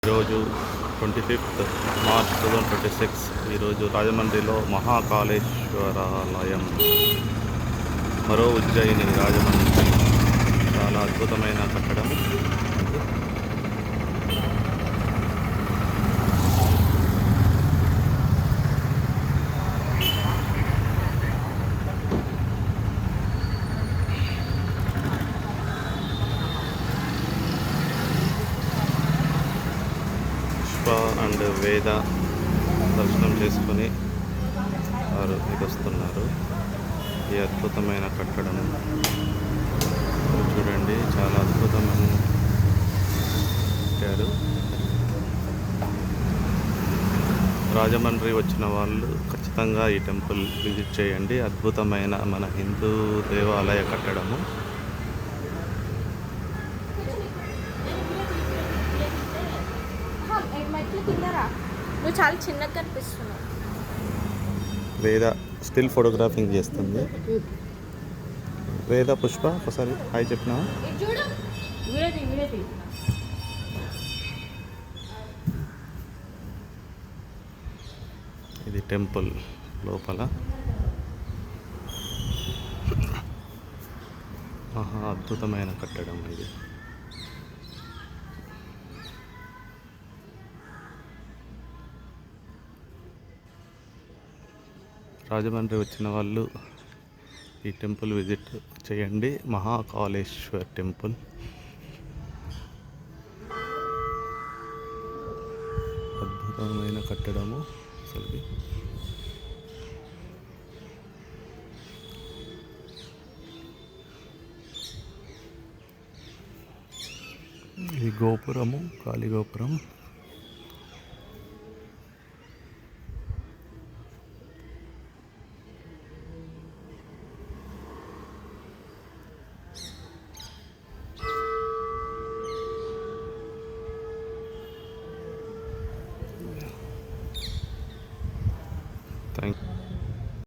ఈరోజు 25th March 2026 ఈరోజు రాజమండ్రిలో మహాకాళేశ్వరాలయం, మరో ఉజ్జయిని రాజమండ్రి. చాలా అద్భుతమైన కట్టడం. అండ్ వేద దర్శనం చేసుకొని వారు వస్తున్నారు. ఈ అద్భుతమైన కట్టడం చూడండి, చాలా అద్భుతమైన కట్టారు. రాజమండ్రి వచ్చిన వాళ్ళు ఖచ్చితంగా ఈ టెంపుల్ విజిట్ చేయండి. అద్భుతమైన మన హిందూ దేవాలయ కట్టడము. నువ్వు చాలా చిన్నగా కనిపిస్తున్నావు. వేద స్టిల్ ఫోటోగ్రాఫింగ్ చేస్తుంది. వేద పుష్ప ఒకసారి హాయ్ చెప్పినా. ఇది టెంపుల్ లోపల. అద్భుతమైన కట్టడం ఇది. రాజమండ్రి వచ్చిన వాళ్ళు ఈ టెంపుల్ విజిట్ చేయండి. మహాకాళేశ్వర్ టెంపుల్. అద్భుతమైన కట్టడము అసలు. ఈ గోపురము కాళీ గోపురం. Thank you.